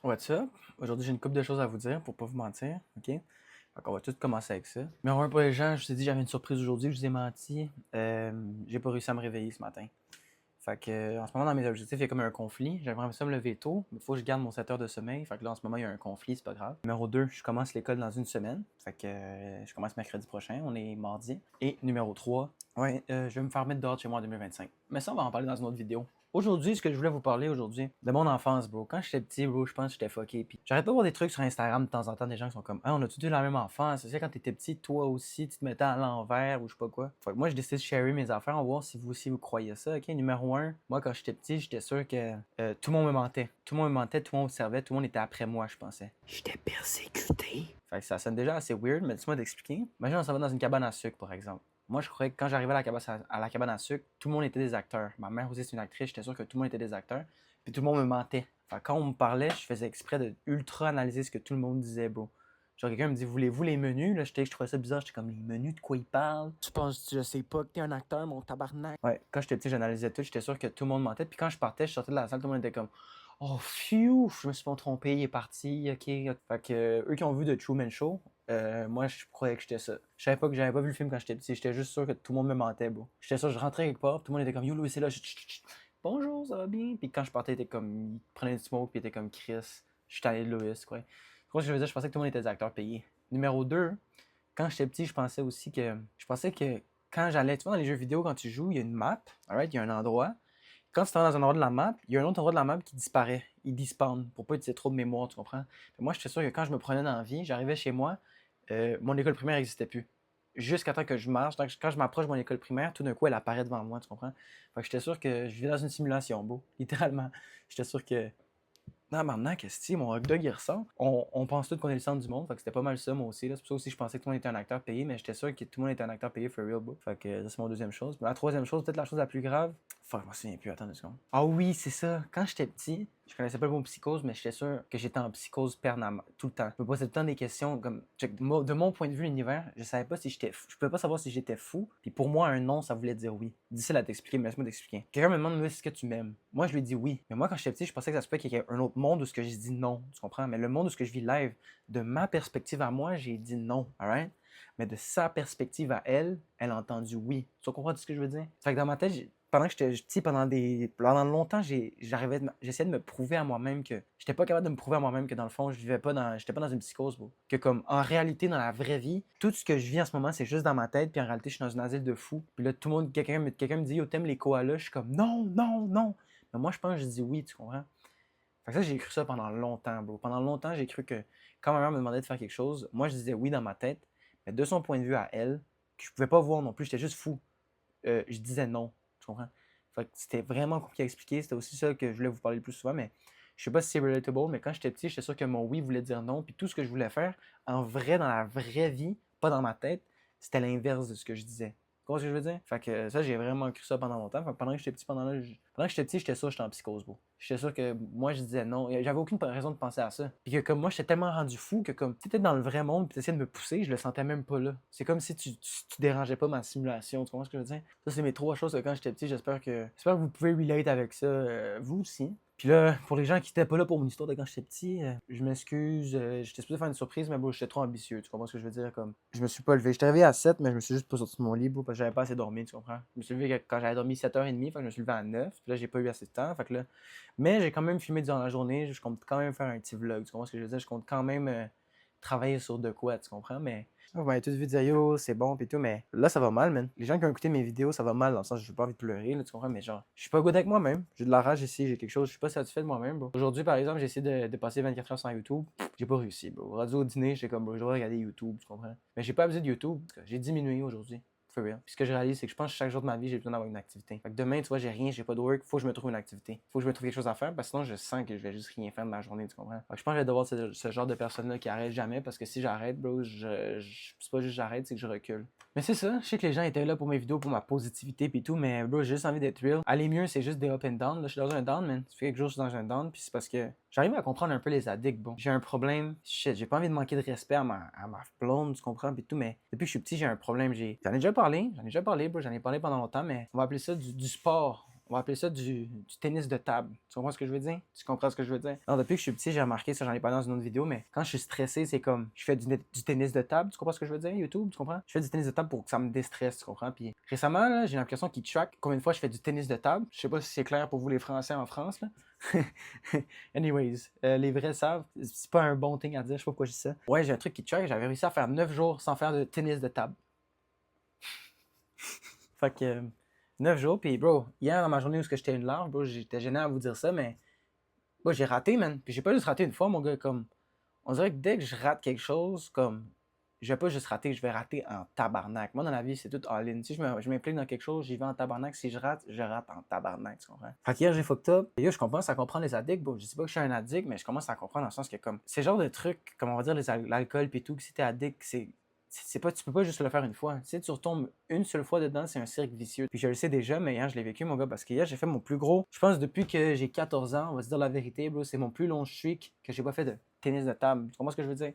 What's up? Aujourd'hui, j'ai une couple de choses à vous dire pour pas vous mentir, ok? Fait qu'on va tout commencer avec ça. Numéro un pour les gens, je vous ai dit j'avais une surprise aujourd'hui, je vous ai menti. J'ai pas réussi à me réveiller ce matin. Fait que, en ce moment, dans mes objectifs, il y a comme un conflit. J'aimerais ça me lever tôt, mais il faut que je garde mon 7 heures de sommeil. Fait que là, en ce moment, il y a un conflit, c'est pas grave. Numéro 2, je commence l'école dans une semaine. Fait que je commence mercredi prochain, on est mardi. Et numéro 3, je vais me faire mettre dehors de chez moi en 2025. Mais ça, on va en parler dans une autre vidéo. Aujourd'hui, ce que je voulais vous parler aujourd'hui, de mon enfance, bro. Quand j'étais petit, bro, je pense que j'étais fucké. Puis j'arrête pas de voir des trucs sur Instagram de temps en temps, des gens qui sont comme, ah, on a tous eu la même enfance. C'est ça, quand t'étais petit, toi aussi, tu te mettais à l'envers ou je sais pas quoi. Fait que moi, je décide de share mes affaires, on va voir si vous aussi vous croyez ça. Ok, numéro un, moi, quand j'étais petit, j'étais sûr que tout le monde me mentait. Tout le monde me mentait, tout le monde observait, tout le monde était après moi, je pensais. J'étais persécuté. Fait que ça sonne déjà assez weird, mais laisse-moi t'expliquer. Imagine, on s'en va dans une cabane à sucre, par exemple. Moi, je croyais que quand j'arrivais à la cabane à sucre, tout le monde était des acteurs. Ma mère aussi, c'est une actrice, j'étais sûr que tout le monde était des acteurs. Puis tout le monde me mentait. Fait que quand on me parlait, je faisais exprès de ultra analyser ce que tout le monde disait, bro. Genre, quelqu'un me dit, voulez-vous les menus? Là, je trouvais ça bizarre. J'étais comme, les menus, de quoi ils parlent? Tu penses, je sais pas que t'es un acteur, mon tabarnak? Ouais, quand j'étais petit, j'analysais tout. J'étais sûr que tout le monde mentait. Puis quand je partais, je sortais de la salle, tout le monde était comme, oh, phew, je me suis pas trompé, il est parti, ok. Fait que eux qui ont vu The Truman Show, moi, je croyais que j'étais ça. Je savais pas que j'avais pas vu le film quand j'étais petit. J'étais juste sûr que tout le monde me mentait, bro. J'étais sûr, je rentrais quelque part, tout le monde était comme, yo, Louis, c'est là. Bonjour, ça va bien? Puis quand je partais, il était comme, il prenait du smoke, puis il était comme Chris. Je suis allé de Louis, quoi. Quoi, je veux dire, je pensais que tout le monde était des acteurs payés. Numéro 2, quand j'étais petit, je pensais que quand j'allais, tu vois, dans les jeux vidéo, quand tu joues, il y a une map, alright, il y a un endroit. Quand tu vas dans un endroit de la map, il y a un autre endroit de la map qui disparaît. Il despawn pour pas utiliser trop de mémoire, tu comprends? Moi, j'étais sûr que quand je me prenais dans la vie, j'arrivais chez moi, mon école primaire n'existait plus. Jusqu'à temps que je marche, quand je m'approche de mon école primaire, tout d'un coup, elle apparaît devant moi, tu comprends? Fait que j'étais sûr que je vivais dans une simulation, beau. Littéralement. J'étais sûr que non, maintenant, qu'est-ce que mon hot dog il ressort? On pense tous qu'on est le centre du monde, fait que c'était pas mal ça, moi aussi. C'est pour ça aussi que je pensais que tout le monde était un acteur payé, mais j'étais sûr que tout le monde était un acteur payé for real, bro. Fait que ça, c'est mon deuxième chose. Mais la troisième chose, peut-être la chose la plus grave. Fuck, je m'en souviens plus, attends 2 secondes. Ah oui, c'est ça. Quand j'étais petit, je connaissais pas le mot psychose, mais j'étais sûr que j'étais en psychose permanente, tout le temps. Je me posais tout le temps des questions comme, de mon point de vue, l'univers, je savais pas si j'étais fou. Je pouvais pas savoir si j'étais fou. Puis pour moi, un non, ça voulait dire oui. Difficile à t'expliquer, mais laisse-moi t'expliquer. Quelqu'un me demande, est-ce que tu m'aimes? Moi, je lui dis oui. Mais moi, quand j'étais petit, je pensais que ça se peut qu'il y ait un autre monde où ce que j'ai dit non. Tu comprends? Mais le monde où ce que je vis live, de ma perspective à moi, j'ai dit non. Alright? Mais de sa perspective à elle, elle a entendu oui. Tu comprends ce que je veux dire? Fait que dans ma tête, pendant que j'étais petit, pendant longtemps, j'essayais de me prouver à moi-même que j'étais pas capable de me prouver à moi-même que dans le fond, j'étais pas dans une psychose, bro. Que comme en réalité, dans la vraie vie, tout ce que je vis en ce moment, c'est juste dans ma tête, puis en réalité, je suis dans un asile de fous. Puis là, tout le monde, quelqu'un me dit, yo, t'aimes les koalas? Je suis comme, non, non, non. Mais moi, je pense que je dis oui, tu comprends? Fait que ça, j'ai cru ça pendant longtemps, bro. Pendant longtemps, j'ai cru que quand ma mère me demandait de faire quelque chose, moi, je disais oui dans ma tête, mais de son point de vue à elle, que je pouvais pas voir non plus, j'étais juste fou. Je disais non, tu comprends? Fait que c'était vraiment compliqué à expliquer. C'était aussi ça que je voulais vous parler le plus souvent, mais je sais pas si c'est relatable, mais quand j'étais petit, j'étais sûr que mon oui voulait dire non, puis tout ce que je voulais faire, en vrai, dans la vraie vie, pas dans ma tête, c'était l'inverse de ce que je disais. Tu comprends ce que je veux dire? Fait que ça, j'ai vraiment cru ça pendant longtemps. Fait que pendant que j'étais petit, pendant que j'étais petit, j'étais sûr que j'étais en psychose, bro. J'étais sûr que moi, je disais non. J'avais aucune raison de penser à ça. Puis que comme moi, j'étais tellement rendu fou que comme tu étais dans le vrai monde puis t'essayais de me pousser, je le sentais même pas là. C'est comme si tu dérangeais pas ma simulation. Tu comprends ce que je veux dire? Ça, c'est mes trois choses que quand j'étais petit, j'espère que vous pouvez relate avec ça, vous aussi. Puis là, pour les gens qui étaient pas là pour mon histoire de quand j'étais petit, je m'excuse. J'étais supposé faire une surprise, mais bon, j'étais trop ambitieux. Tu comprends ce que je veux dire? Comme, je me suis pas levé. J'étais réveillé à 7, mais je me suis juste pas sorti de mon lit, bro, parce que j'avais pas assez dormi, tu comprends? Je me suis levé quand j'avais dormi 7h30, fait que je me suis levé à 9. Puis là, j'ai pas eu assez de temps. Fait que là, mais j'ai quand même filmé durant la journée. Je compte quand même faire un petit vlog. Tu comprends ce que je veux dire? Je compte quand même travailler sur de quoi, tu comprends? Mais vous m'avez tous vu dire yo, c'est bon pis tout, mais là ça va mal, man. Les gens qui ont écouté mes vidéos, ça va mal dans le sens j'ai pas envie de pleurer, là, tu comprends? Mais genre, je suis pas good avec moi-même. J'ai de la rage ici, j'ai quelque chose, je suis pas satisfait de moi-même, bro. Aujourd'hui, par exemple, j'ai essayé de passer 24 heures sans YouTube. J'ai pas réussi, bro. Radio au dîner, j'étais comme, bro, je dois regarder YouTube, tu comprends? Mais j'ai pas abusé de YouTube. J'ai diminué aujourd'hui. For real. Puis ce que je réalise, c'est que je pense que chaque jour de ma vie, j'ai besoin d'avoir une activité. Fait que demain, tu vois, j'ai rien, j'ai pas de work, faut que je me trouve une activité. Faut que je me trouve quelque chose à faire, parce que sinon, je sens que je vais juste rien faire de ma journée, tu comprends? Fait que je pense que je vais devoir ce genre de personne-là qui arrête jamais, parce que si j'arrête, bro, c'est pas juste j'arrête, c'est que je recule. Mais c'est ça, je sais que les gens étaient là pour mes vidéos, pour ma positivité pis tout, mais bro, j'ai juste envie d'être real. Aller mieux, c'est juste des up and down. Là, je suis dans un down, man. Ça fait quelques jours que je suis dans un down, puis c'est parce que j'arrive à comprendre un peu les addicts, bon. J'ai un problème, shit, j'ai pas envie de manquer de respect à ma blonde, tu comprends, pis tout, mais depuis que je suis petit, j'ai un problème. J'en ai déjà parlé, bro, j'en ai parlé pendant longtemps, mais on va appeler ça du sport. On va appeler ça du tennis de table. Tu comprends ce que je veux dire? Tu comprends ce que je veux dire? Non, depuis que je suis petit, j'ai remarqué, ça j'en ai parlé dans une autre vidéo, mais quand je suis stressé, c'est comme, je fais du tennis de table. Tu comprends ce que je veux dire? YouTube, tu comprends? Je fais du tennis de table pour que ça me déstresse, tu comprends? Puis récemment, là, j'ai l'impression qu'il track combien de fois je fais du tennis de table. Je sais pas si c'est clair pour vous les Français en France, là. Anyways, les vrais savent, c'est pas un bon thing à dire, je sais pas pourquoi je dis ça. Ouais, j'ai un truc qui track, j'avais réussi à faire 9 jours sans faire de tennis de table. Fait que 9 jours, puis bro, hier dans ma journée où j'étais une larve, bro, j'étais gêné à vous dire ça, mais bro, j'ai raté, man. Puis j'ai pas juste raté une fois, mon gars, comme. On dirait que dès que je rate quelque chose, comme. Je vais pas juste rater, je vais rater en tabarnak. Moi, dans la vie, c'est tout all-in. Si je m'implique dans quelque chose, j'y vais en tabarnak. Si je rate en tabarnak, tu comprends? Fait qu'hier, j'ai fucked up. Et là, je commence à comprendre les addicts. Bon, je dis pas que je suis un addict, mais je commence à comprendre dans le sens que, comme, c'est le genre de trucs, comme on va dire, l'alcool pis tout, que si t'es addict, c'est pas, tu peux pas juste le faire une fois. Si tu retombes une seule fois dedans, c'est un cercle vicieux. Puis je le sais déjà, mais hier, je l'ai vécu, mon gars, parce que hier, j'ai fait mon plus gros. Je pense depuis que j'ai 14 ans, on va se dire la vérité, bro, c'est mon plus long streak que j'ai pas fait de tennis de table. Tu comprends ce que je veux dire?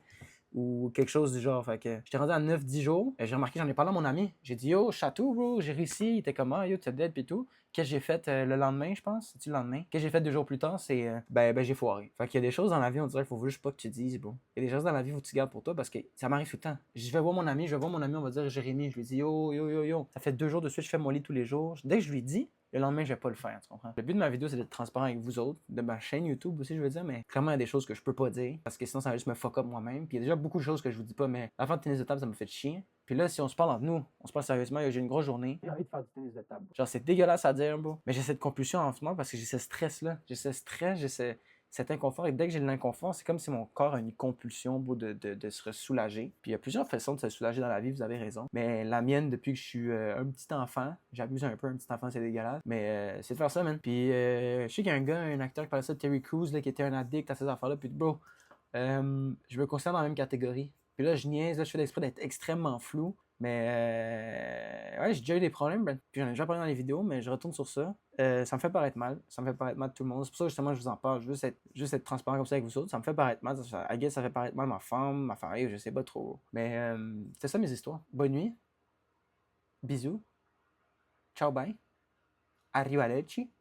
Ou quelque chose du genre. Fait que j'étais rendu à 9-10 jours. Et j'ai remarqué, j'en ai parlé à mon ami. J'ai dit, yo, château, bro, j'ai réussi. Il était comme, ah, yo, t'es dead, pis tout. Qu'est-ce que j'ai fait le lendemain, je pense? C'est-tu le lendemain? Qu'est-ce que j'ai fait 2 jours plus tard? C'est, ben, j'ai foiré. Fait qu'il y a des choses dans la vie, on dirait qu'il faut juste pas que tu dises, bro. Il y a des choses dans la vie, faut que tu gardes pour toi parce que ça m'arrive tout le temps. Je vais voir mon ami, on va dire Jérémy. Je lui dis, yo, yo, yo, yo. Ça fait 2 jours de suite, je fais mon lit tous les jours. Dès que je lui dis, le lendemain, je vais pas le faire, tu comprends? Le but de ma vidéo, c'est d'être transparent avec vous autres, de ma chaîne YouTube aussi, je veux dire, mais clairement, il y a des choses que je peux pas dire, parce que sinon, ça va juste me fuck up moi-même. Puis il y a déjà beaucoup de choses que je vous dis pas, mais avant de tennis de table, ça me fait chier. Puis là, si on se parle entre nous, on se parle sérieusement, j'ai une grosse journée. J'ai envie de faire du tennis de table. Genre, c'est dégueulasse à dire, bro. Mais j'ai cette compulsion en ce moment parce que j'ai ce stress-là. J'ai ce stress, cet inconfort. Et dès que j'ai de l'inconfort, c'est comme si mon corps a une compulsion, bro, de se soulager. Puis il y a plusieurs façons de se soulager dans la vie, vous avez raison. Mais la mienne, depuis que je suis un petit enfant, j'abuse un peu, un petit enfant, c'est dégueulasse. Mais c'est de faire ça, man. Puis je sais qu'il y a un gars, un acteur qui parlait ça, Terry Crews, là, qui était un addict à ces affaires-là. Puis bro, je me considère dans la même catégorie. Puis là, je niaise, là, je fais l'exprès d'être extrêmement flou. Mais ouais, j'ai déjà eu des problèmes, ben. Puis j'en ai déjà parlé dans les vidéos, mais je retourne sur ça. Ça me fait paraître mal. Ça me fait paraître mal de tout le monde. C'est pour ça que justement je vous en parle. Juste être transparent comme ça avec vous autres. Ça me fait paraître mal. I guess ça fait paraître mal ma femme, ma famille, je sais pas trop. Mais c'est ça mes histoires. Bonne nuit. Bisous. Ciao, bye. Arrivederci.